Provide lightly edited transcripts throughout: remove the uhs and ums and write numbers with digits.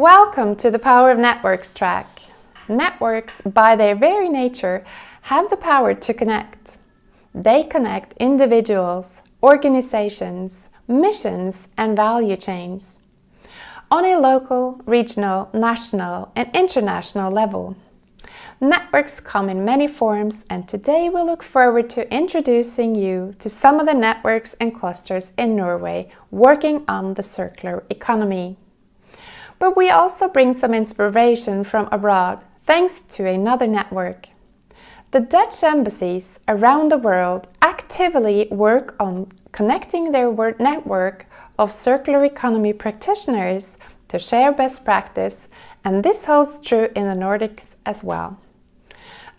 Welcome to the Power of Networks track. Networks, by their very nature, have the power to connect. They connect individuals, organizations, missions, and value chains on a local, regional, national, and international level. Networks come in many forms, and today we look forward to introducing you to some of the networks and clusters in Norway working on the circular economy. But we also bring some inspiration from abroad, thanks to another network. The Dutch Embassies around the world actively work on connecting their network of circular economy practitioners to share best practice, and this holds true in the Nordics as well.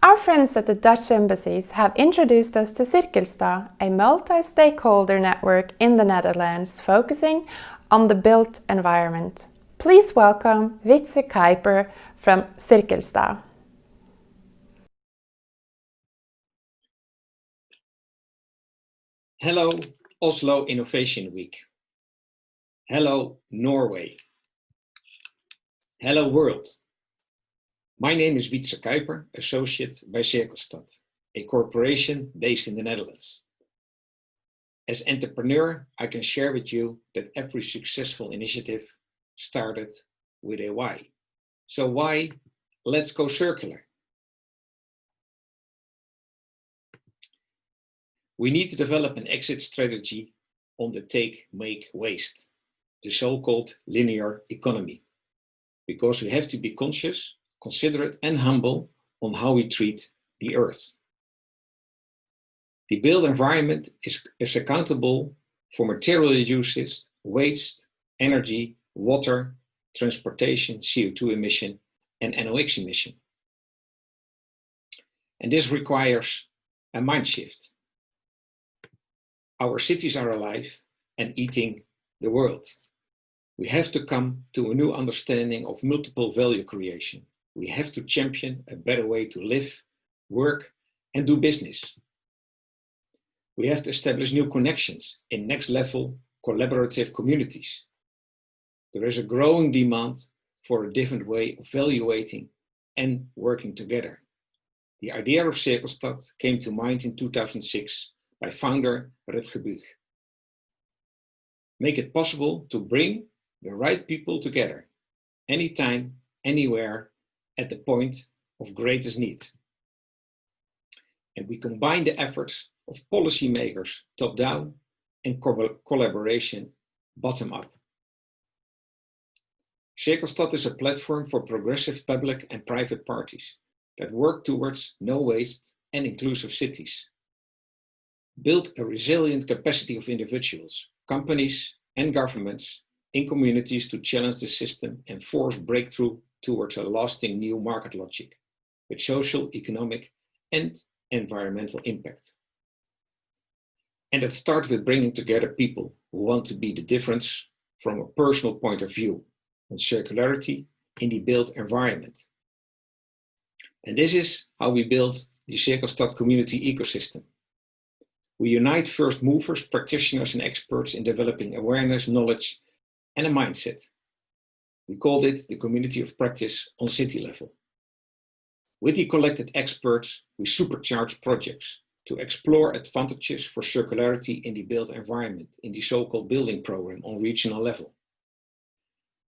Our friends at the Dutch Embassies have introduced us to Cirkelstad, a multi-stakeholder network in the Netherlands focusing on the built environment. Please welcome Wietse Kuiper from Cirkelstad. Hello, Oslo Innovation Week. Hello, Norway. Hello, world. My name is Wietse Kuiper, associate by Cirkelstad, a corporation based in the Netherlands. As entrepreneur, I can share with you that every successful initiative started with a why. So why? Let's go circular. We need to develop an exit strategy on the take, make, waste, the so-called linear economy, because we have to be conscious, considerate, and humble on how we treat the earth. The built environment is accountable for material uses, waste, energy, water, transportation, CO2 emission, and NOx emission. And this requires a mind shift. Our cities are alive and eating the world. We have to come to a new understanding of multiple value creation. We have to champion a better way to live, work, and do business. We have to establish new connections in next level collaborative communities. There is a growing demand for a different way of evaluating and working together. The idea of Cirkelstad came to mind in 2006 by founder Rutger Buch. Make it possible to bring the right people together, anytime, anywhere, at the point of greatest need. And we combine the efforts of policymakers top-down and collaboration bottom-up. Cirkelstad is a platform for progressive public and private parties that work towards no waste and inclusive cities. Build a resilient capacity of individuals, companies, and governments in communities to challenge the system and force breakthrough towards a lasting new market logic with social, economic, and environmental impact. And it starts with bringing together people who want to be the difference from a personal point of view on circularity in the built environment. And this is how we build the Cirkelstad community ecosystem. We unite first movers, practitioners, and experts in developing awareness, knowledge, and a mindset. We called it the community of practice on city level. With the collected experts, we supercharge projects to explore advantages for circularity in the built environment in the so-called building program on regional level.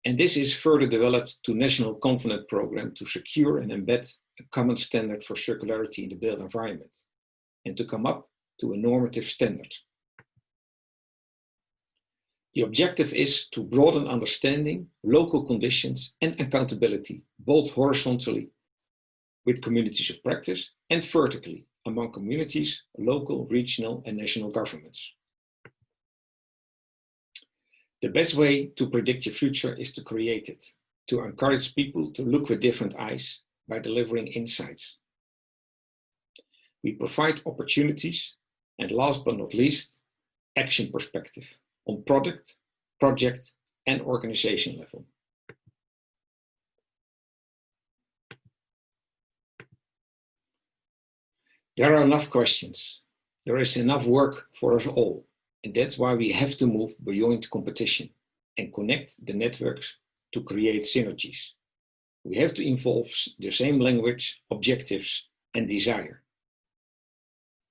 And this is further developed to national covenant program to secure and embed a common standard for circularity in the built environment and to come up to a normative standard. The objective is to broaden understanding, local conditions, and accountability, both horizontally with communities of practice and vertically among communities, local, regional, and national governments. The best way to predict your future is to create it, to encourage people to look with different eyes by delivering insights. We provide opportunities, and last but not least, action perspective on product, project, and organization level. There are enough questions. There is enough work for us all. And that's why we have to move beyond competition and connect the networks to create synergies. We have to involve the same language, objectives, and desire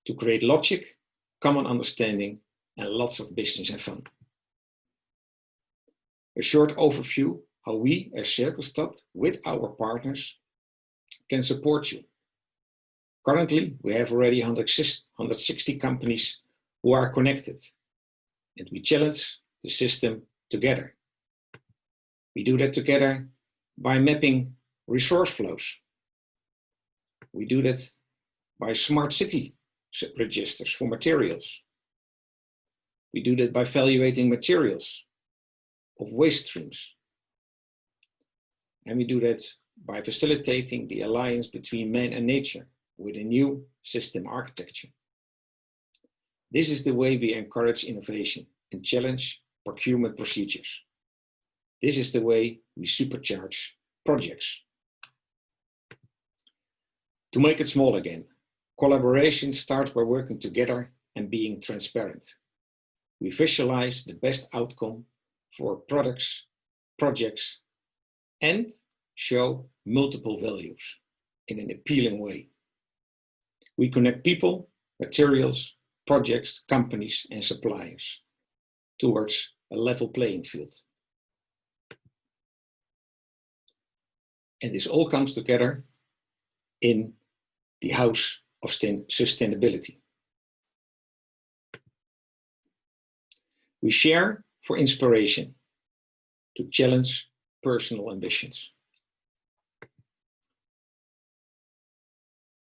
to create logic, common understanding, and lots of business and fun. A short overview how we as Cirkelstad with our partners can support you. Currently, we have already 160 companies who are connected, and we challenge the system together. We do that together by mapping resource flows. We do that by smart city registers for materials. We do that by evaluating materials of waste streams. And we do that by facilitating the alliance between man and nature with a new system architecture. This is the way we encourage innovation and challenge procurement procedures. This is the way we supercharge projects. To make it small again, collaboration starts by working together and being transparent. We visualize the best outcome for products, projects, and show multiple values in an appealing way. We connect people, materials, projects, companies, and suppliers towards a level playing field. And this all comes together in the house of sustainability. We share for inspiration to challenge personal ambitions.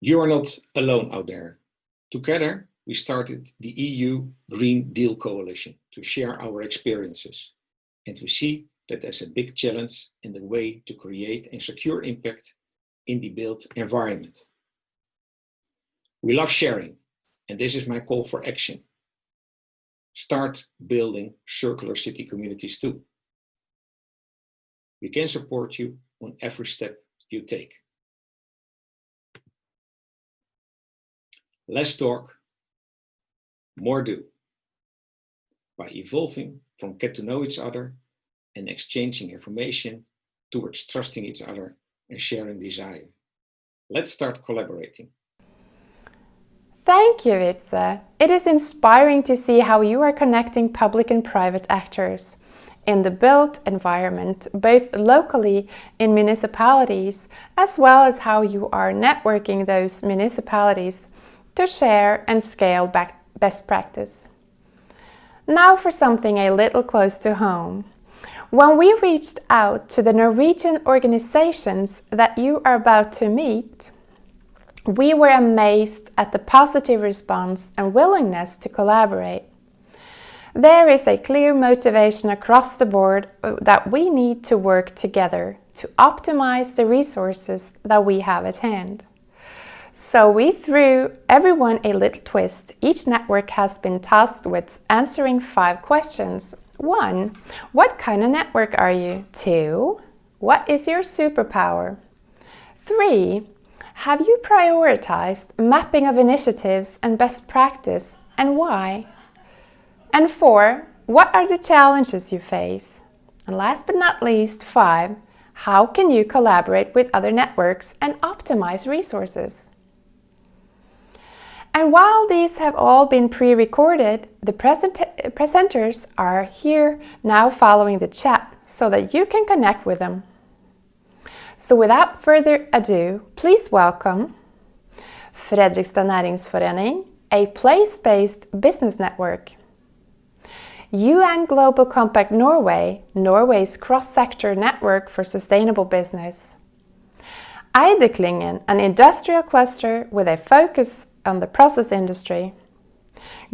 You are not alone out there. Together, we started the EU Green Deal Coalition to share our experiences. And we see that as a big challenge in the way to create and secure impact in the built environment. We love sharing, and this is my call for action. Start building circular city communities too. We can support you on every step you take. Less talk, more do. By evolving from get to know each other and exchanging information towards trusting each other and sharing desire. Let's start collaborating. Thank you, Wietse. It is inspiring to see how you are connecting public and private actors in the built environment, both locally in municipalities, as well as how you are networking those municipalities to share and scale best practice. Now for something a little close to home. When we reached out to the Norwegian organizations that you are about to meet, we were amazed at the positive response and willingness to collaborate. There is a clear motivation across the board that we need to work together to optimize the resources that we have at hand. So we threw everyone a little twist. Each network has been tasked with answering 5 questions. 1. What kind of network are you? 2. What is your superpower? 3. Have you prioritized mapping of initiatives and best practice, and why? And 4. What are the challenges you face? And last but not least, 5. How can you collaborate with other networks and optimize resources? And while these have all been pre-recorded, the presenters are here now following the chat so that you can connect with them. So without further ado, please welcome Fredrikstad Næringsforening, a place-based business network. UN Global Compact Norway, Norway's cross-sector network for sustainable business. Eideklyngen, an industrial cluster with a focus on the process industry.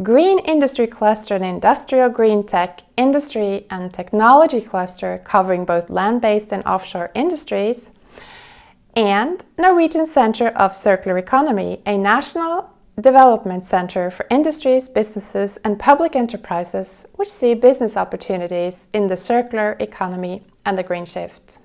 Green Industry Cluster, an industrial green tech, industry and technology cluster covering both land-based and offshore industries. And Norwegian Center of Circular Economy, a national development center for industries, businesses and public enterprises which see business opportunities in the circular economy and the green shift.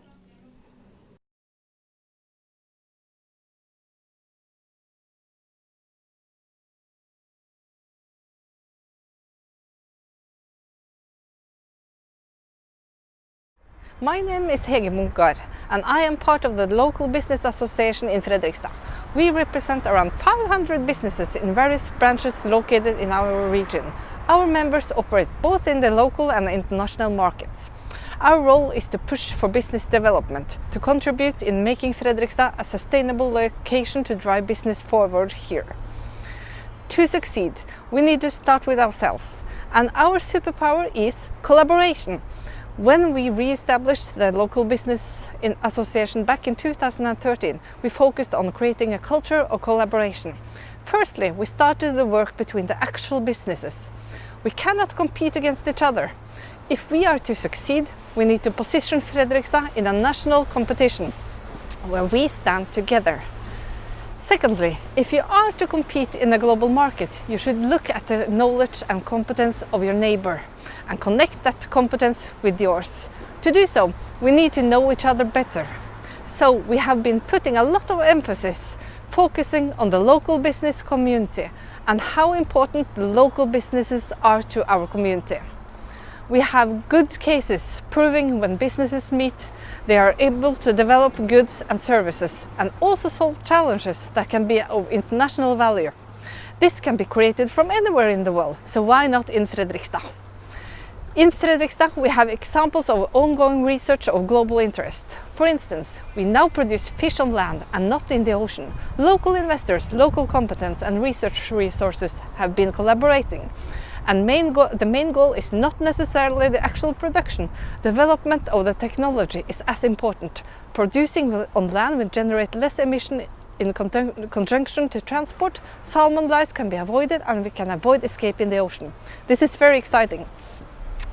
My name is Hege Munkar and I am part of the local business association in Fredrikstad. We represent around 500 businesses in various branches located in our region. Our members operate both in the local and international markets. Our role is to push for business development, to contribute in making Fredrikstad a sustainable location to drive business forward here. To succeed, we need to start with ourselves, and our superpower is collaboration. When we re-established the local business association back in 2013, we focused on creating a culture of collaboration. Firstly, we started the work between the actual businesses. We cannot compete against each other. If we are to succeed, we need to position Fredrikstad in a national competition where we stand together. Secondly, if you are to compete in a global market, you should look at the knowledge and competence of your neighbor and connect that competence with yours. To do so, we need to know each other better. So we have been putting a lot of emphasis focusing on the local business community and how important the local businesses are to our community. We have good cases proving when businesses meet, they are able to develop goods and services and also solve challenges that can be of international value. This can be created from anywhere in the world, so why not in Fredrikstad? In Fredrikstad, we have examples of ongoing research of global interest. For instance, we now produce fish on land and not in the ocean. Local investors, local competence and research resources have been collaborating. And the main goal is not necessarily the actual production. Development of the technology is as important. Producing on land will generate less emission in conjunction to transport. Salmon lice can be avoided and we can avoid escape in the ocean. This is very exciting.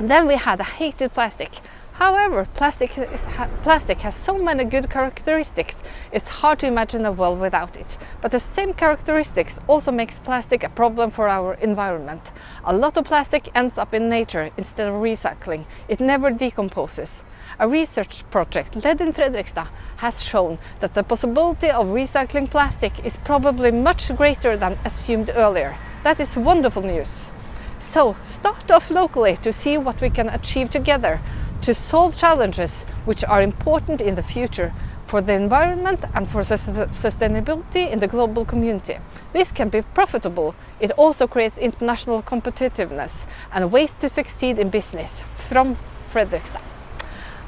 Then we had a hated plastic. However, plastic has so many good characteristics, it's hard to imagine a world without it. But the same characteristics also makes plastic a problem for our environment. A lot of plastic ends up in nature instead of recycling. It never decomposes. A research project led in Fredrikstad has shown that the possibility of recycling plastic is probably much greater than assumed earlier. That is wonderful news. So start off locally to see what we can achieve together to solve challenges which are important in the future for the environment and for sustainability in the global community. This can be profitable. It also creates international competitiveness and ways to succeed in business from Fredrikstad.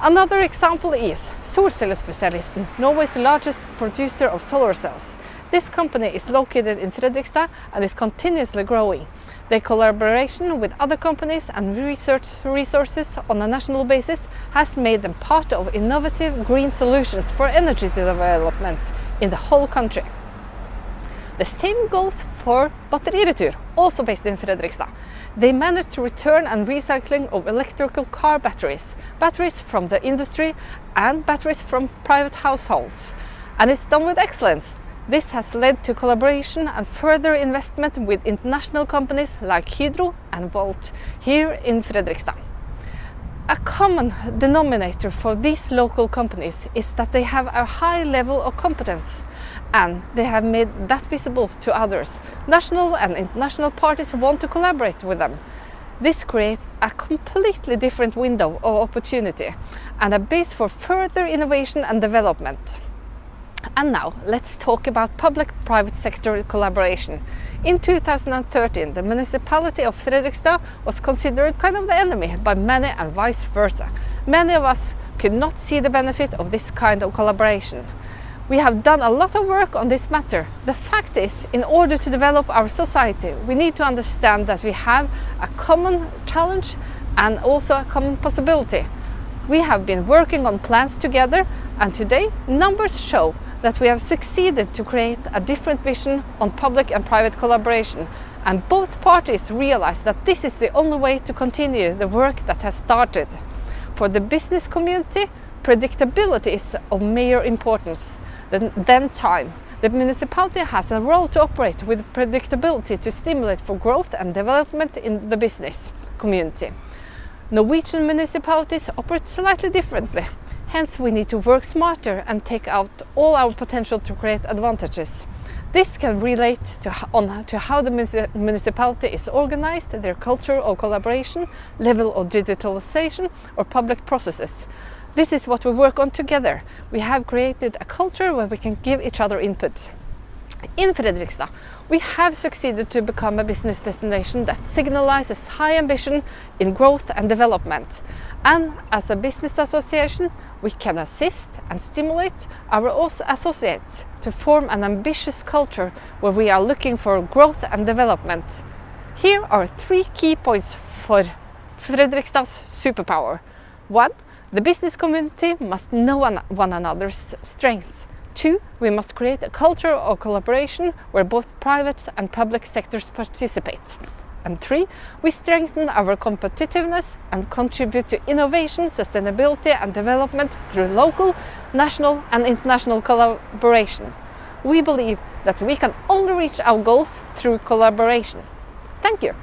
Another example is Solcellespesialisten, Norway's largest producer of solar cells. This company is located in Fredrikstad and is continuously growing. Their collaboration with other companies and research resources on a national basis has made them part of innovative green solutions for energy development in the whole country. The same goes for Batteriretur, also based in Fredrikstad. They manage to return and recycling of electrical car batteries, batteries from the industry and batteries from private households. And it's done with excellence. This has led to collaboration and further investment with international companies like Hydro and Volt here in Fredrikstad. A common denominator for these local companies is that they have a high level of competence and they have made that visible to others. National and international parties want to collaborate with them. This creates a completely different window of opportunity and a base for further innovation and development. And now let's talk about public-private sector collaboration. In 2013, the municipality of Fredrikstad was considered kind of the enemy by many and vice versa. Many of us could not see the benefit of this kind of collaboration. We have done a lot of work on this matter. The fact is, in order to develop our society, we need to understand that we have a common challenge and also a common possibility. We have been working on plans together, and today numbers show that we have succeeded to create a different vision on public and private collaboration, and both parties realize that this is the only way to continue the work that has started. For the business community, predictability is of major importance than time. The municipality has a role to operate with predictability to stimulate for growth and development in the business community. Norwegian municipalities operate slightly differently. Hence, we need to work smarter and take out all our potential to create advantages. This can relate to how the municipality is organized, their culture of collaboration, level of digitalization or public processes. This is what we work on together. We have created a culture where we can give each other input. In Fredrikstad, we have succeeded to become a business destination that signalizes high ambition in growth and development. And as a business association, we can assist and stimulate our associates to form an ambitious culture where we are looking for growth and development. Here are 3 key points for Fredrikstad's superpower. 1. The business community must know one another's strengths. 2. We must create a culture of collaboration where both private and public sectors participate. And 3. We strengthen our competitiveness and contribute to innovation, sustainability and development through local, national and international collaboration. We believe that we can only reach our goals through collaboration. Thank you.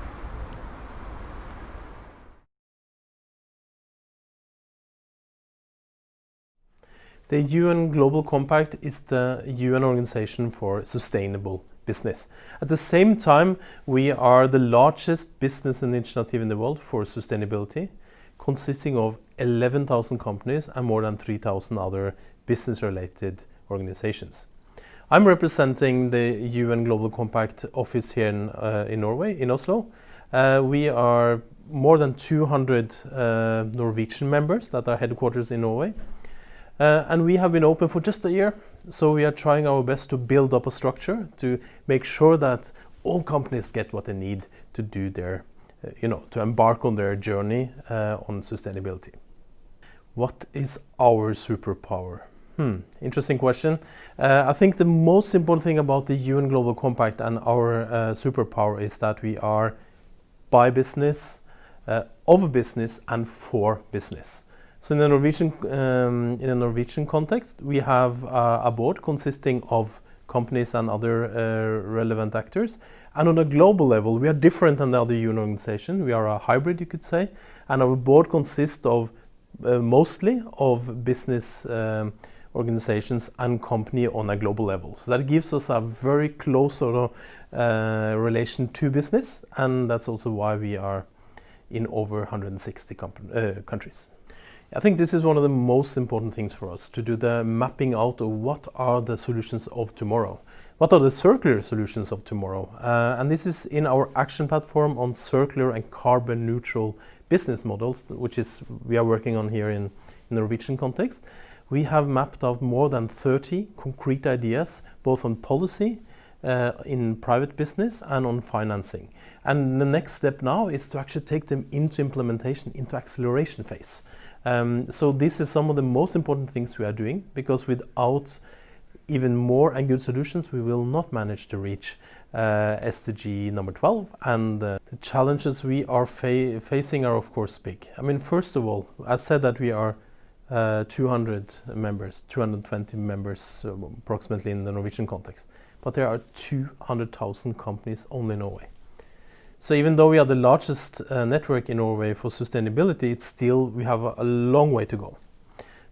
The UN Global Compact is the UN organization for sustainable business. At the same time, we are the largest business initiative in the world for sustainability, consisting of 11,000 companies and more than 3,000 other business-related organizations. I'm representing the UN Global Compact office here in Norway, in Oslo. We are more than 200 Norwegian members that are headquarters in Norway. And we have been open for just a year, so we are trying our best to build up a structure to make sure that all companies get what they need to do their, to embark on their journey on sustainability. What is our superpower? Interesting question. I think the most important thing about the UN Global Compact and our superpower is that we are by business, of business and for business. So in the Norwegian context, we have a board consisting of companies and other relevant actors. And on a global level, we are different than the other UN organization. We are a hybrid, you could say. And our board consists of mostly of business organizations and company on a global level. So that gives us a very close sort of relation to business. And that's also why we are in over 160 countries. I think this is one of the most important things for us, to do the mapping out of what are the solutions of tomorrow. What are the circular solutions of tomorrow? And this is in our action platform on circular and carbon neutral business models, which is we are working on here in the Norwegian context. We have mapped out more than 30 concrete ideas, both on policy, in private business and on financing. And the next step now is to actually take them into implementation, into acceleration phase. So this is some of the most important things we are doing, because without even more and good solutions, we will not manage to reach SDG number 12. And the challenges we are facing are of course big. I mean, first of all, I said that we are 200 members, 220 members approximately in the Norwegian context, but there are 200,000 companies only in Norway. So even though we are the largest network in Norway for sustainability, it's still, we have a long way to go.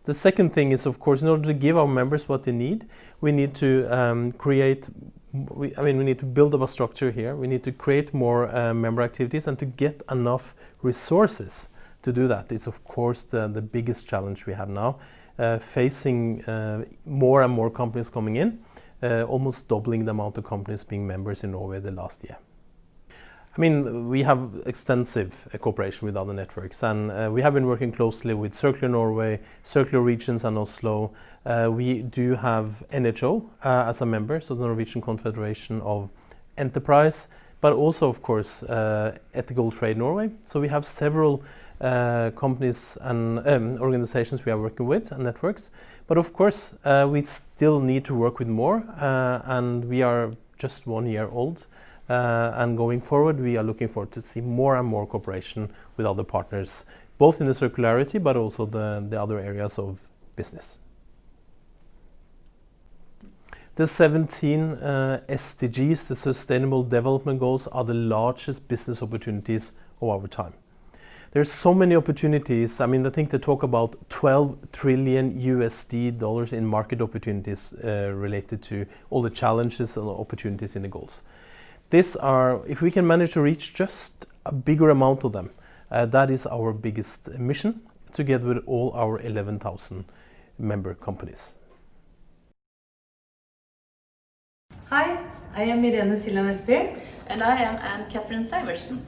The second thing is, of course, in order to give our members what they need, we need to we need to build up a structure here. We need to create more member activities, and to get enough resources to do that is, of course, the biggest challenge we have now, facing more and more companies coming in, almost doubling the amount of companies being members in Norway the last year. I mean, we have extensive cooperation with other networks, and we have been working closely with Circular Norway, Circular Regions and Oslo. We do have NHO as a member, so the Norwegian Confederation of Enterprise, but also, of course, Ethical Trade Norway. So we have several companies and organizations we are working with and networks. But of course, we still need to work with more, and we are just 1 year old. And going forward, we are looking forward to see more and more cooperation with other partners, both in the circularity, but also the other areas of business. The 17 SDGs, the Sustainable Development Goals, are the largest business opportunities of our time. There's so many opportunities. I mean, I think they talk about $12 trillion in market opportunities related to all the challenges and opportunities in the goals. These are, if we can manage to reach just a bigger amount of them, that is our biggest mission, together with all our 11,000 member companies. Hi, I am Irene Silja Vestby. And I am Anne-Catherine Siversen.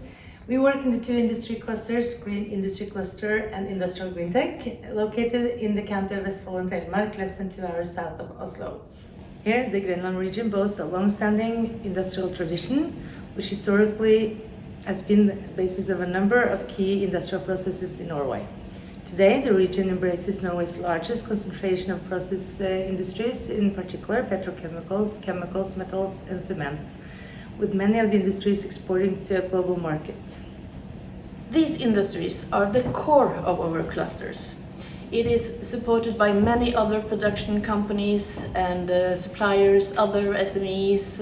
We work in the two industry clusters, Green Industry Cluster and Industrial Green Tech, located in the county of Vestfold and Telemark, less than 2 hours south of Oslo. Here, the Grenland region boasts a long-standing industrial tradition, which historically has been the basis of a number of key industrial processes in Norway. Today, the region embraces Norway's largest concentration of process industries, in particular petrochemicals, chemicals, metals and cement, with many of the industries exporting to a global market. These industries are the core of our clusters. It is supported by many other production companies and suppliers, other SMEs,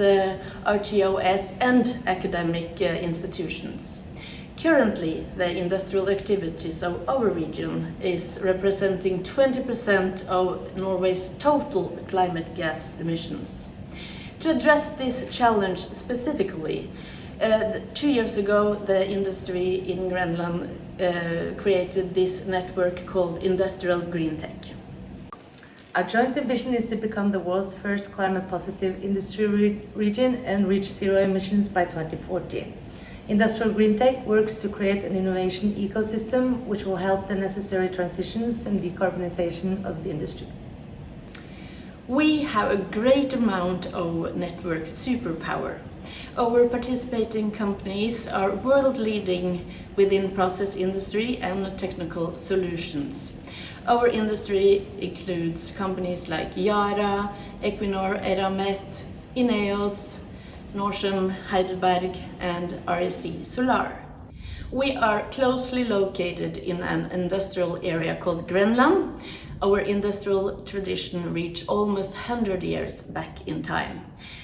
RTOS and academic institutions. Currently, the industrial activities of our region is representing 20% of Norway's total climate gas emissions. To address this challenge specifically, 2 years ago the industry in Grenland created this network called Industrial Green Tech. Our joint ambition is to become the world's first climate positive industry region and reach zero emissions by 2040. Industrial Green Tech works to create an innovation ecosystem which will help the necessary transitions and decarbonization of the industry. We have a great amount of network superpower. Our participating companies are world leading within process industry and technical solutions. Our industry includes companies like Yara, Equinor, Eramet, Ineos, Norcem, Heidelberg and REC Solar. We are closely located in an industrial area called Grenland. Our industrial tradition reached almost 100 years back in time.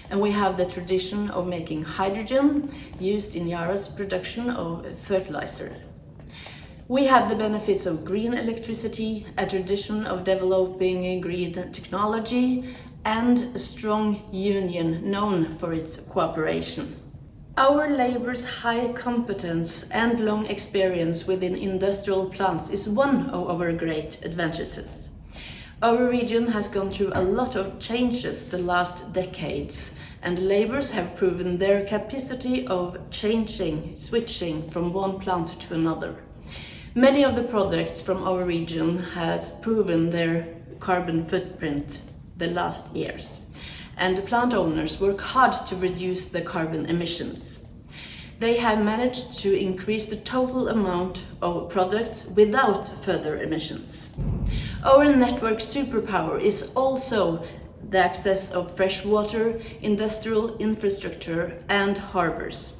And we have the tradition of making hydrogen used in Yara's production of fertilizer. We have the benefits of green electricity, a tradition of developing green technology, and a strong union known for its cooperation. Our labor's high competence and long experience within industrial plants is one of our great advantages. Our region has gone through a lot of changes the last decades, and laborers have proven their capacity of switching from one plant to another. Many of the products from our region has proven their carbon footprint the last years, and the plant owners work hard to reduce the carbon emissions. They have managed to increase the total amount of products without further emissions. Our network superpower is also the access of fresh water, industrial infrastructure and harbors.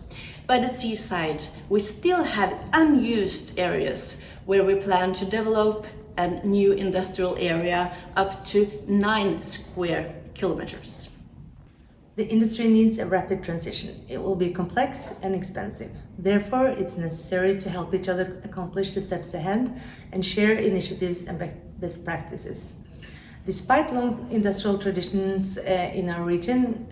By the seaside, we still have unused areas where we plan to develop a new industrial area up to 9 square kilometers. The industry needs a rapid transition. It will be complex and expensive. Therefore, it's necessary to help each other accomplish the steps ahead and share initiatives and best practices. Despite long industrial traditions in our region,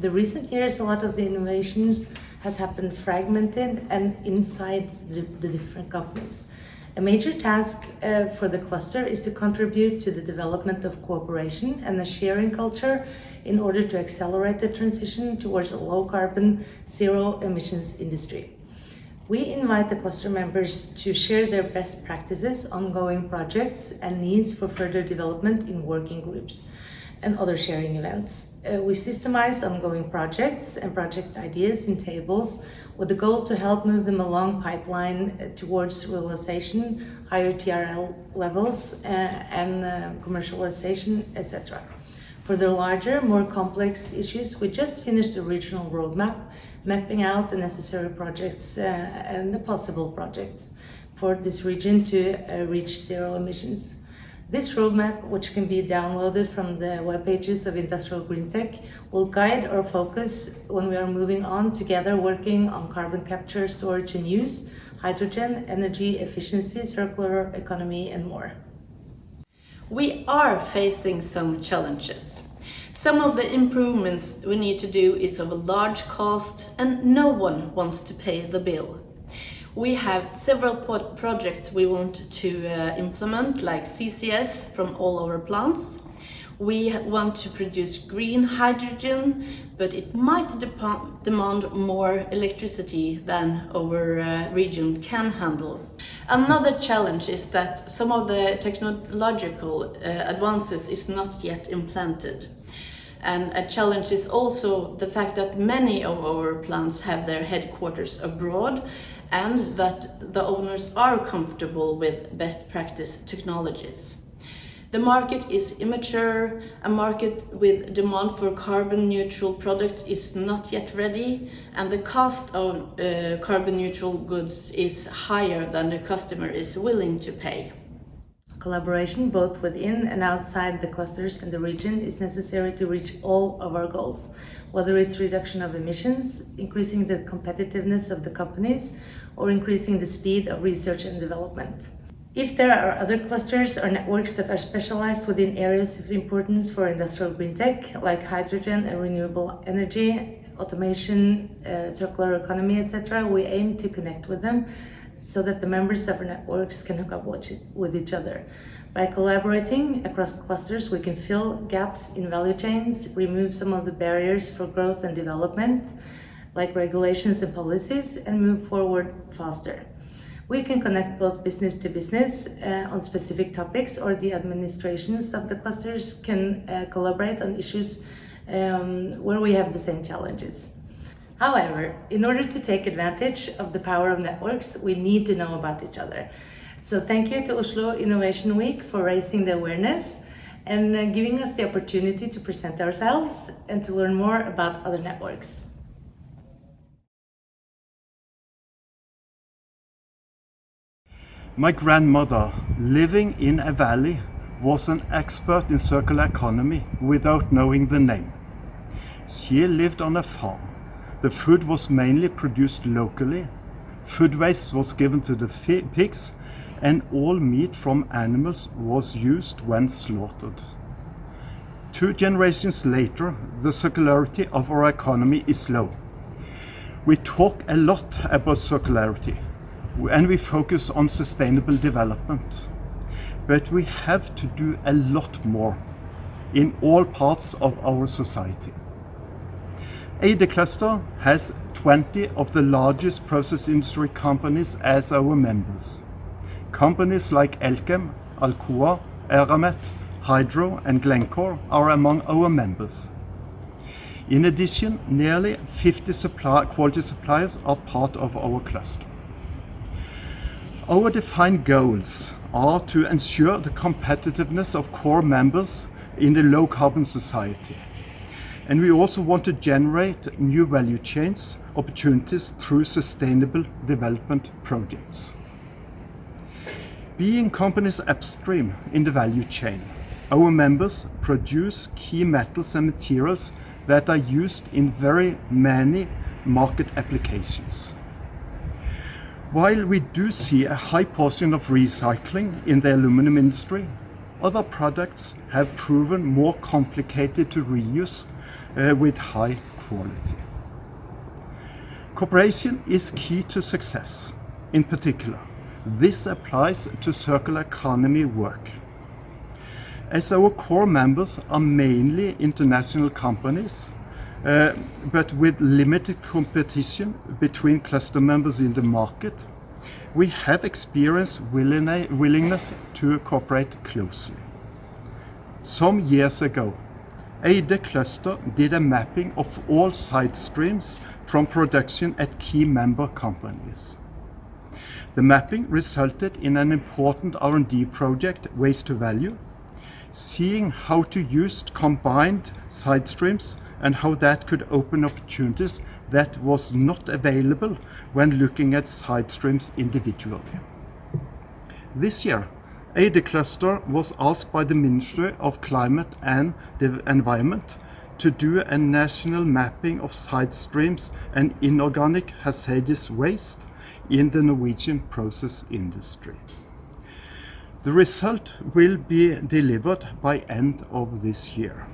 the recent years a lot of the innovations has happened fragmented and inside the different companies. A major task for the cluster is to contribute to the development of cooperation and a sharing culture in order to accelerate the transition towards a low-carbon, zero-emissions industry. We invite the cluster members to share their best practices, ongoing projects, and needs for further development in working groups and other sharing events. We systemize ongoing projects and project ideas in tables with the goal to help move them along pipeline towards realization, higher TRL levels, and commercialization, etc. For the larger, more complex issues, we just finished a regional roadmap, mapping out the necessary projects and the possible projects for this region to reach zero emissions. This roadmap, which can be downloaded from the web pages of Industrial Green Tech, will guide our focus when we are moving on together working on carbon capture, storage and use, hydrogen, energy efficiency, circular economy and more. We are facing some challenges. Some of the improvements we need to do is of a large cost and no one wants to pay the bill. We have several projects we want to implement, like CCS from all our plants. We want to produce green hydrogen, but it might demand more electricity than our region can handle. Another challenge is that some of the technological advances is not yet implanted. And a challenge is also the fact that many of our plants have their headquarters abroad and that the owners are comfortable with best practice technologies. The market is immature, a market with demand for carbon neutral products is not yet ready, and the cost of carbon neutral goods is higher than the customer is willing to pay. Collaboration both within and outside the clusters and the region is necessary to reach all of our goals, whether it's reduction of emissions, increasing the competitiveness of the companies, or increasing the speed of research and development. If there are other clusters or networks that are specialized within areas of importance for industrial green tech, like hydrogen and renewable energy, automation, circular economy, etc., we aim to connect with them so that the members of our networks can hook up with each other. By collaborating across clusters, we can fill gaps in value chains, remove some of the barriers for growth and development, like regulations and policies, and move forward faster. We can connect both business to business on specific topics, or the administrations of the clusters can collaborate on issues where we have the same challenges. However, in order to take advantage of the power of networks, we need to know about each other. So thank you to Oslo Innovation Week for raising the awareness and giving us the opportunity to present ourselves and to learn more about other networks. My grandmother, living in a valley, was an expert in circular economy without knowing the name. She lived on a farm. The food was mainly produced locally. Food waste was given to the pigs, and all meat from animals was used when slaughtered. 2 generations later, the circularity of our economy is low. We talk a lot about circularity, and we focus on sustainable development. But we have to do a lot more in all parts of our society. AD Cluster has 20 of the largest process industry companies as our members. Companies like Elkem, Alcoa, Eramet, Hydro and Glencore are among our members. In addition, nearly 50 quality suppliers are part of our cluster. Our defined goals are to ensure the competitiveness of core members in the low carbon society. And we also want to generate new value chains opportunities through sustainable development projects. Being companies upstream in the value chain, our members produce key metals and materials that are used in very many market applications. While we do see a high portion of recycling in the aluminum industry, other products have proven more complicated to reuse with high quality. Cooperation is key to success. In particular, this applies to circular economy work. As our core members are mainly international companies, but with limited competition between cluster members in the market, we have experienced willingness to cooperate closely. Some years ago, AD Cluster did a mapping of all side streams from production at key member companies. The mapping resulted in an important R&D project, Waste to Value, seeing how to use combined side streams and how that could open opportunities that was not available when looking at side streams individually. This year, AD Cluster was asked by the Ministry of Climate and the Environment to do a national mapping of side streams and inorganic hazardous waste in the Norwegian process industry. The result will be delivered by end of this year.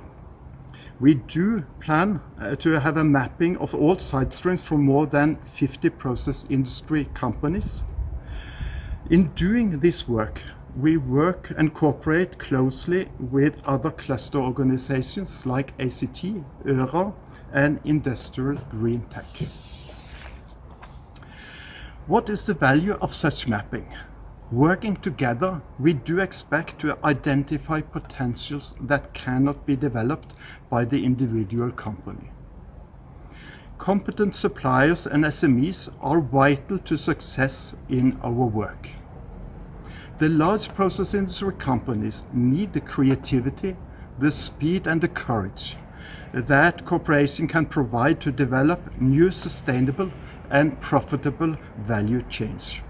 We do plan to have a mapping of all side streams from more than 50 process industry companies. In doing this work, we work and cooperate closely with other cluster organizations like ACT, ØRA, and Industrial Green Tech. What is the value of such mapping? Working together, we do expect to identify potentials that cannot be developed by the individual company. Competent suppliers and SMEs are vital to success in our work. The large process industry companies need the creativity, the speed and the courage that cooperation can provide to develop new sustainable and profitable value chains.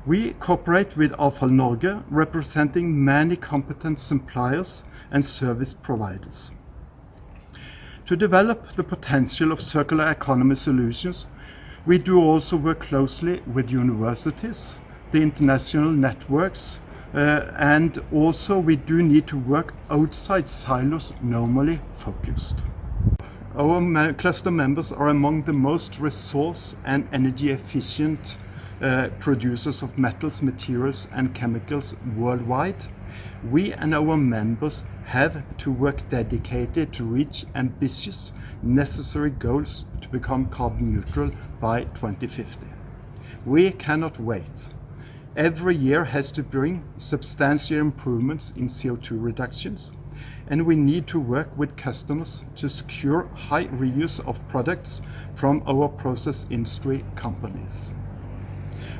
We cooperate with Avfall Norge, representing many competent suppliers and service providers. To develop the potential of circular economy solutions, we do also work closely with universities, the international networks, and also we do need to work outside silos normally focused. Our cluster members are among the most resource and energy efficient producers of metals, materials and chemicals worldwide. We and our members have to work dedicated to reach ambitious, necessary goals to become carbon neutral by 2050. We cannot wait. Every year has to bring substantial improvements in CO2 reductions, and we need to work with customers to secure high reuse of products from our process industry companies.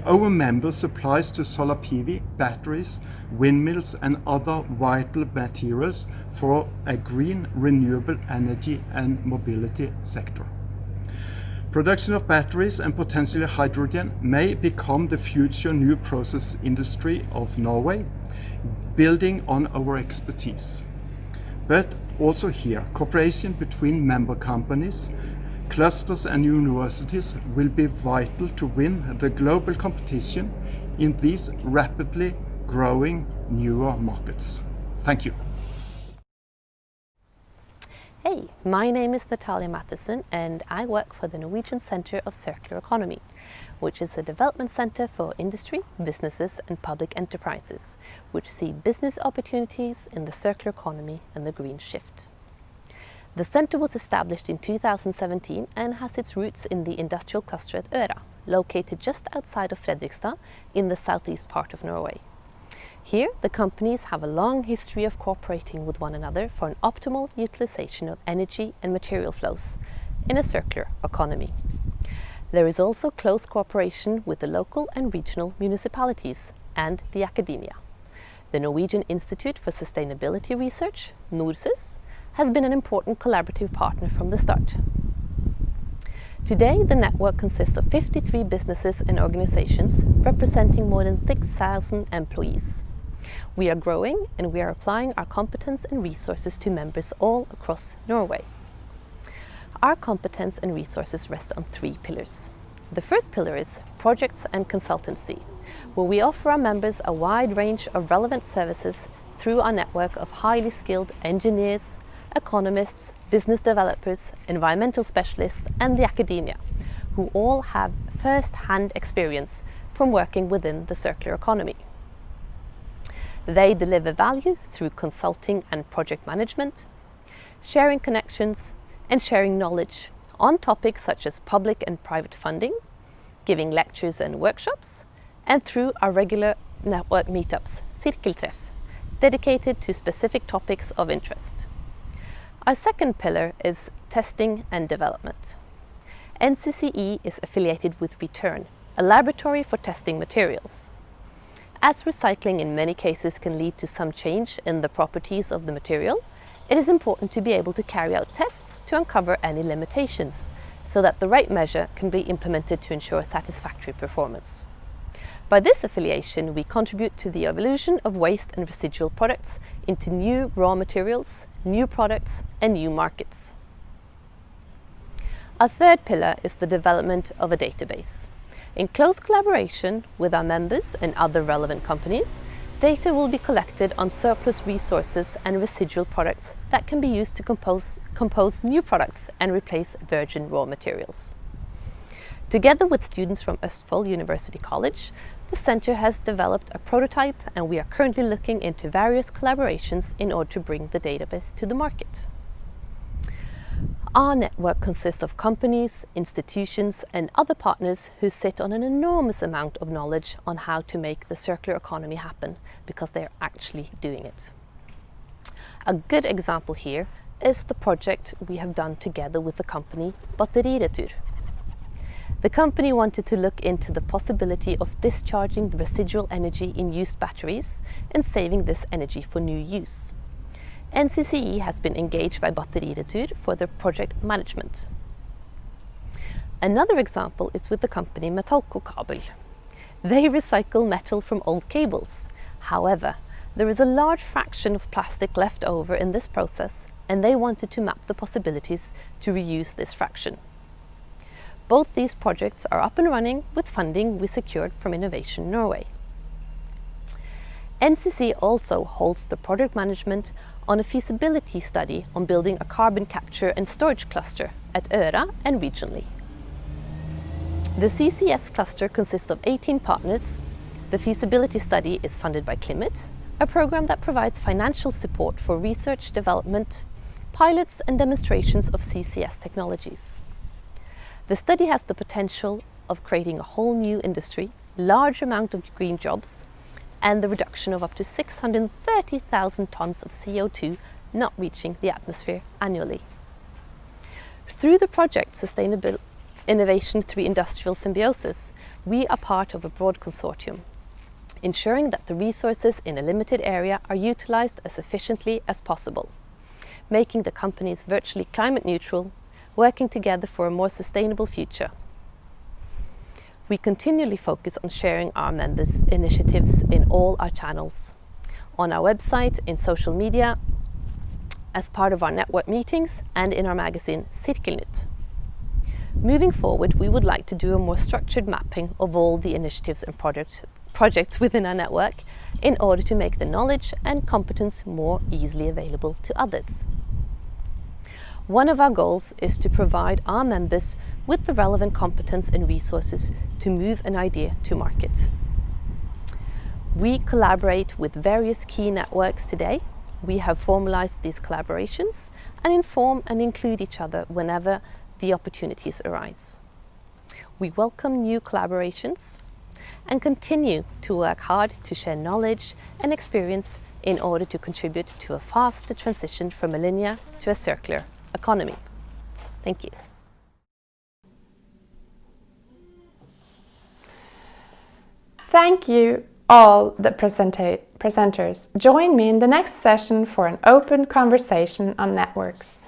Our members supplies to solar PV, batteries, windmills and other vital materials for a green renewable energy and mobility sector. Production of batteries and potentially hydrogen may become the future new process industry of Norway, building on our expertise. But also here, cooperation between member companies, clusters and universities will be vital to win the global competition in these rapidly growing newer markets. Thank you. Hey, my name is Natalia Matheson and I work for the Norwegian Centre of Circular Economy, which is a development centre for industry, businesses and public enterprises, which see business opportunities in the circular economy and the green shift. The centre was established in 2017 and has its roots in the industrial cluster at ØRA, located just outside of Fredrikstad in the southeast part of Norway. Here, the companies have a long history of cooperating with one another for an optimal utilization of energy and material flows in a circular economy. There is also close cooperation with the local and regional municipalities and the academia. The Norwegian Institute for Sustainability Research, NORSUS, has been an important collaborative partner from the start. Today, the network consists of 53 businesses and organizations representing more than 6,000 employees. We are growing and we are applying our competence and resources to members all across Norway. Our competence and resources rest on 3 pillars. The first pillar is projects and consultancy, where we offer our members a wide range of relevant services through our network of highly skilled engineers, economists, business developers, environmental specialists and the academia, who all have first-hand experience from working within the circular economy. They deliver value through consulting and project management, sharing connections and sharing knowledge on topics such as public and private funding, giving lectures and workshops, and through our regular network meetups, Cirkeltreff, dedicated to specific topics of interest. Our second pillar is testing and development. NCCE is affiliated with Return, a laboratory for testing materials. As recycling in many cases can lead to some change in the properties of the material, it is important to be able to carry out tests to uncover any limitations, so that the right measure can be implemented to ensure satisfactory performance. By this affiliation, we contribute to the evolution of waste and residual products into new raw materials, new products and new markets. Our third pillar is the development of a database. In close collaboration with our members and other relevant companies, Data will be collected on surplus resources and residual products that can be used to compose new products and replace virgin raw materials. Together with students from Østfold University College, the Centre has developed a prototype, and we are currently looking into various collaborations in order to bring the database to the market. Our network consists of companies, institutions and other partners who sit on an enormous amount of knowledge on how to make the circular economy happen, because they are actually doing it. A good example here is the project we have done together with the company Batteriretur. The company wanted to look into the possibility of discharging the residual energy in used batteries and saving this energy for new use. NCCE has been engaged by Batteriretur for their project management. Another example is with the company Metallkokabel. They recycle metal from old cables. However, there is a large fraction of plastic left over in this process, and they wanted to map the possibilities to reuse this fraction. Both these projects are up and running with funding we secured from Innovation Norway. NCC also holds the project management on a feasibility study on building a carbon capture and storage cluster at Øra and regionally. The CCS cluster consists of 18 partners. The feasibility study is funded by Climate, a program that provides financial support for research, development, pilots and demonstrations of CCS technologies. The study has the potential of creating a whole new industry, large amount of green jobs, and the reduction of up to 630,000 tons of CO2 not reaching the atmosphere annually. Through the project Sustainable Innovation through Industrial Symbiosis, we are part of a broad consortium, ensuring that the resources in a limited area are utilized as efficiently as possible, making the companies virtually climate neutral, working together for a more sustainable future. We continually focus on sharing our members' initiatives in all our channels, on our website, in social media, as part of our network meetings, and in our magazine Cirkelnytt. Moving forward, we would like to do a more structured mapping of all the initiatives and projects within our network in order to make the knowledge and competence more easily available to others. One of our goals is to provide our members with the relevant competence and resources to move an idea to market. We collaborate with various key networks today. We have formalized these collaborations and inform and include each other whenever the opportunities arise. We welcome new collaborations and continue to work hard to share knowledge and experience in order to contribute to a faster transition from a linear to a circular economy. Thank you. Thank you all the presenters. Join me in the next session for an open conversation on networks.